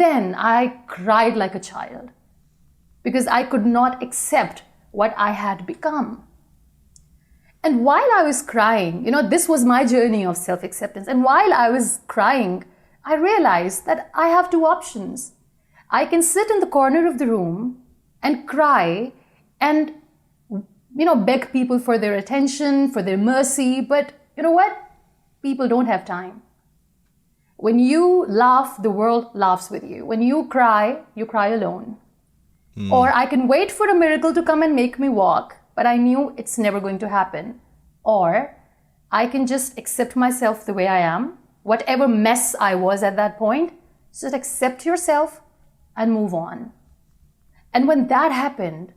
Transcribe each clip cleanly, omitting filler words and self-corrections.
then I cried like a child because I could not accept what I had become. And while I was crying, this was my journey of self-acceptance. And while I was crying, I realized that I have two options. I can sit in the corner of the room and cry and, beg people for their attention, for their mercy. But you know what? People don't have time. When you laugh, the world laughs with you. When you cry alone. Or I can wait for a miracle to come and make me walk, but I knew it's never going to happen. Or I can just accept myself the way I am, whatever mess I was at that point, just accept yourself and move on. And when that happened,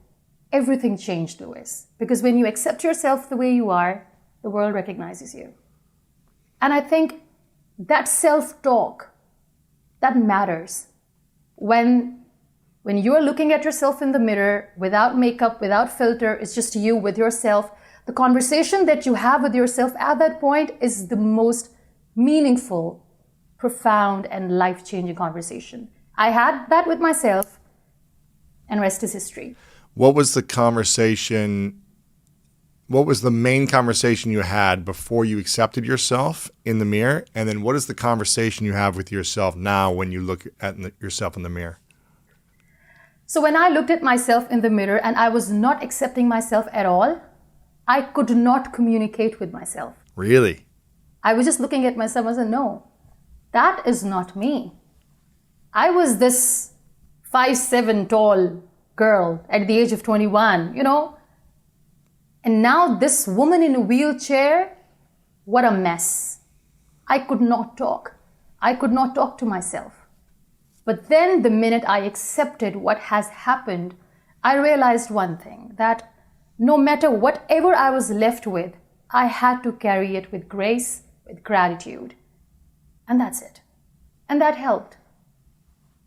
everything changed, Louis. Because when you accept yourself the way you are, the world recognizes you. And I think that self-talk, that matters. When you're looking at yourself in the mirror, without makeup, without filter, it's just you with yourself, the conversation that you have with yourself at that point is the most meaningful, profound, and life-changing conversation. I had that with myself, and rest is history. What was the main conversation you had before you accepted yourself in the mirror? And then what is the conversation you have with yourself now when you look at yourself in the mirror? So when I looked at myself in the mirror and I was not accepting myself at all, I could not communicate with myself. Really? I was just looking at myself and said, no, that is not me. I was this 5'7" tall girl at the age of 21, And now this woman in a wheelchair, what a mess. I could not talk. I could not talk to myself. But then the minute I accepted what has happened, I realized one thing, that no matter whatever I was left with, I had to carry it with grace, with gratitude. And that's it. And that helped.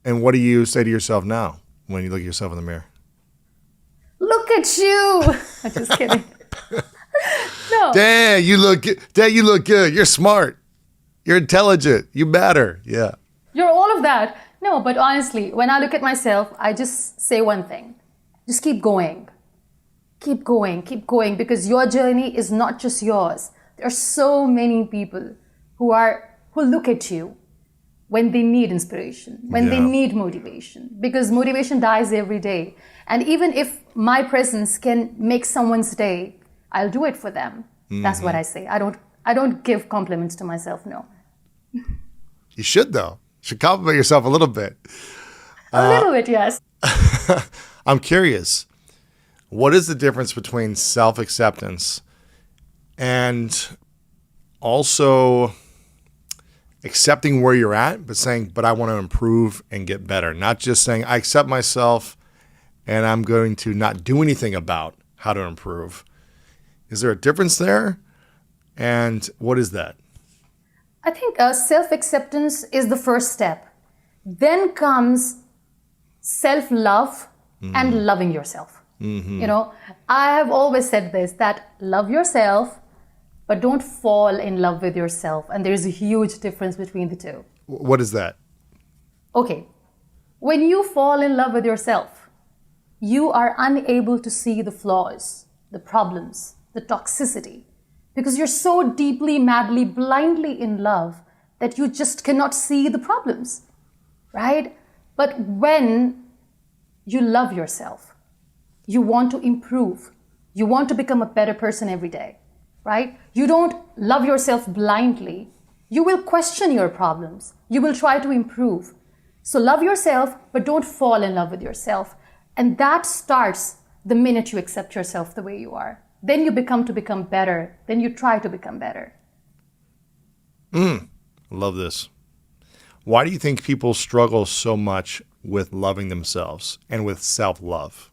And what do you say to yourself now when you look at yourself in the mirror? Look at you. I'm just kidding. No. Dad, you look good. Dad, you look good. You're smart. You're intelligent. You matter. Yeah. You're all of that. No, but honestly, when I look at myself, I just say one thing. Just keep going. Keep going. Keep going. Because your journey is not just yours. There are so many people who look at you when they need inspiration, when they need motivation. Because motivation dies every day. And even if my presence can make someone's day, I'll do it for them. Mm-hmm. That's what I say. I don't give compliments to myself, no. You should, though. You should compliment yourself a little bit. A little bit, yes. I'm curious. What is the difference between self-acceptance and also accepting where you're at, but saying, but I want to improve and get better? Not just saying, I accept myself and I'm going to not do anything about how to improve. Is there a difference there? And what is that? I think self-acceptance is the first step. Then comes self-love and loving yourself. Mm-hmm. I have always said this, that love yourself, but don't fall in love with yourself. And there's a huge difference between the two. What is that? Okay. When you fall in love with yourself, you are unable to see the flaws, the problems, the toxicity, because you're so deeply, madly, blindly in love that you just cannot see the problems, right? But when you love yourself, you want to improve, you want to become a better person every day, right? You don't love yourself blindly. You will question your problems. You will try to improve. So love yourself, but don't fall in love with yourself. And that starts the minute you accept yourself the way you are. Then you become better. Then you try to become better. Love this. Why do you think people struggle so much with loving themselves and with self-love?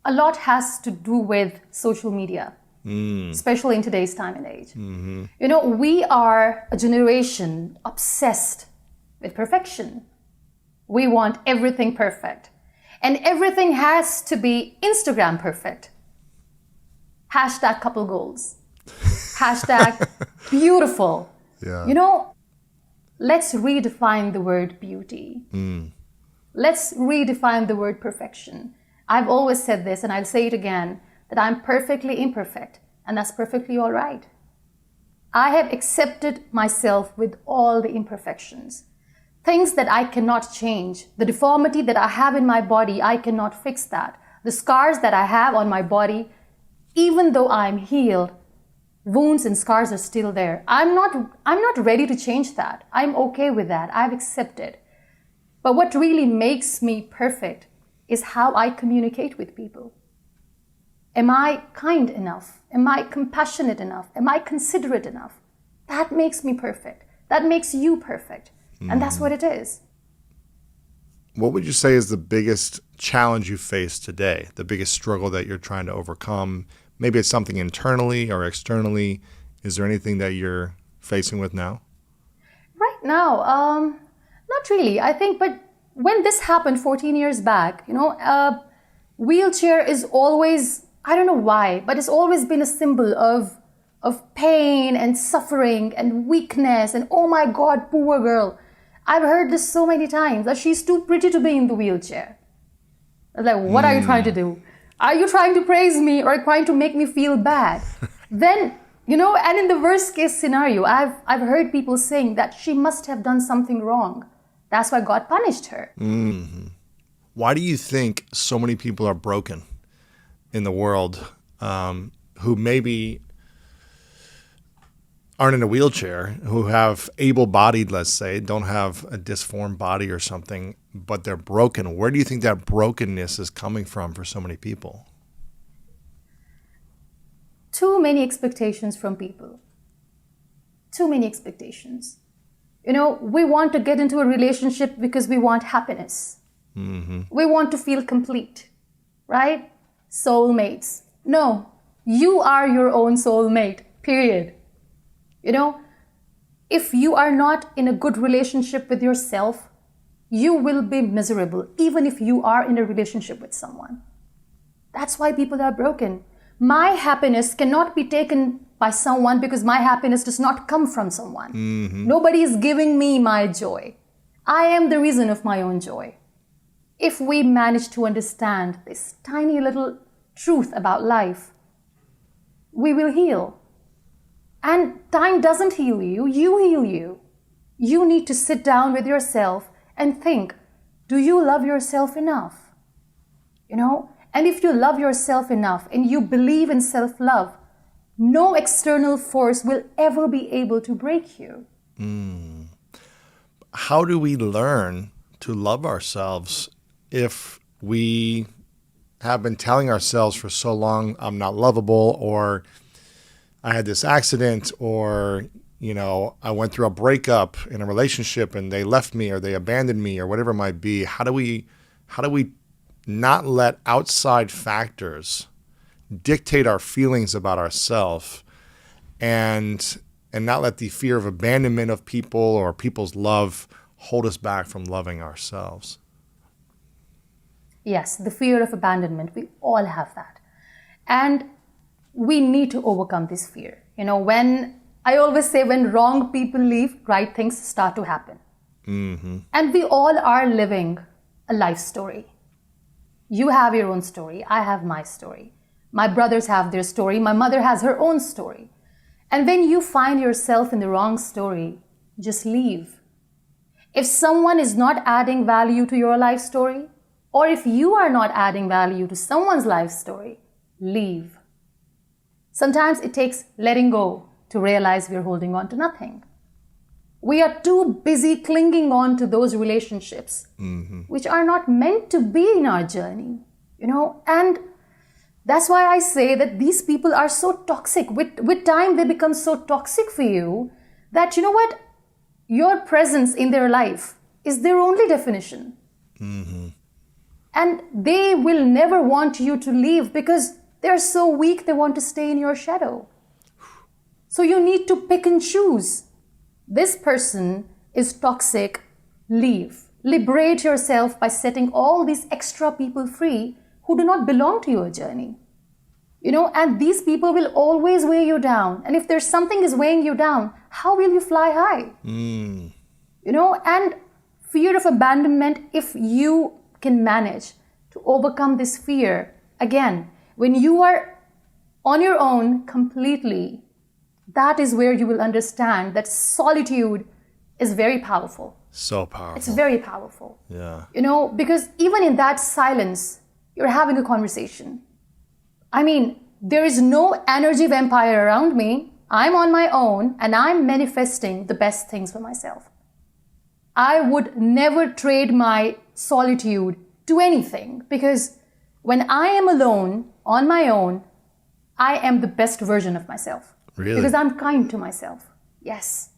A lot has to do with social media, especially in today's time and age. Mm-hmm. We are a generation obsessed with perfection. We want everything perfect. And everything has to be Instagram perfect. Hashtag couple goals. Hashtag beautiful. Yeah. let's redefine the word beauty. Let's redefine the word perfection. I've always said this, and I'll say it again, that I'm perfectly imperfect, and that's perfectly all right. I have accepted myself with all the imperfections. Things that I cannot change. The deformity that I have in my body, I cannot fix that. The scars that I have on my body, even though I'm healed, wounds and scars are still there. I'm not ready to change that. I'm okay with that. I've accepted. But what really makes me perfect is how I communicate with people. Am I kind enough? Am I compassionate enough? Am I considerate enough? That makes me perfect. That makes you perfect. And that's what it is. What would you say is the biggest challenge you face today? The biggest struggle that you're trying to overcome? Maybe it's something internally or externally. Is there anything that you're facing with now? Right now, not really. I think, but when this happened 14 years back, wheelchair is always, I don't know why, but it's always been a symbol of pain and suffering and weakness and, oh my God, poor girl. I've heard this so many times, that she's too pretty to be in the wheelchair. I was like, what are you trying to do? Are you trying to praise me or trying to make me feel bad? Then, and in the worst case scenario, I've heard people saying that she must have done something wrong. That's why God punished her. Mm-hmm. Why do you think so many people are broken in the world who maybe aren't in a wheelchair, who have able-bodied, let's say, don't have a disformed body or something, but they're broken? Where do you think that brokenness is coming from for so many people? Too many expectations from people. Too many expectations. We want to get into a relationship because we want happiness. Mm-hmm. We want to feel complete, right? Soulmates. No, you are your own soulmate, period. If you are not in a good relationship with yourself, you will be miserable, even if you are in a relationship with someone. That's why people are broken. My happiness cannot be taken by someone because my happiness does not come from someone. Mm-hmm. Nobody is giving me my joy. I am the reason of my own joy. If we manage to understand this tiny little truth about life, we will heal. And time doesn't heal you, you heal you. You need to sit down with yourself and think, do you love yourself enough? And if you love yourself enough and you believe in self-love, no external force will ever be able to break you. How do we learn to love ourselves if we have been telling ourselves for so long, I'm not lovable, or I had this accident, or, I went through a breakup in a relationship and they left me or they abandoned me or whatever it might be? How do we not let outside factors dictate our feelings about ourselves and not let the fear of abandonment of people or people's love hold us back from loving ourselves? Yes, the fear of abandonment, we all have that. And we need to overcome this fear. I always say when wrong people leave, right things start to happen. Mm-hmm. And we all are living a life story. You have your own story. I have my story. My brothers have their story. My mother has her own story. And when you find yourself in the wrong story, just leave. If someone is not adding value to your life story, or if you are not adding value to someone's life story, leave. Sometimes it takes letting go to realize we're holding on to nothing. We are too busy clinging on to those relationships, which are not meant to be in our journey, and that's why I say that these people are so toxic. With time, they become so toxic for you that, your presence in their life is their only definition. Mm-hmm. And they will never want you to leave because they're so weak, they want to stay in your shadow. So you need to pick and choose. This person is toxic, leave. Liberate yourself by setting all these extra people free who do not belong to your journey. And these people will always weigh you down. And if there's something is weighing you down, how will you fly high? And fear of abandonment, if you can manage to overcome this fear, again, when you are on your own completely, that is where you will understand that solitude is very powerful. So powerful. It's very powerful. Yeah. Because even in that silence, you're having a conversation. I mean, there is no energy vampire around me. I'm on my own and I'm manifesting the best things for myself. I would never trade my solitude to anything, because when I am alone, on my own, I am the best version of myself. Really? Because I'm kind to myself. Yes.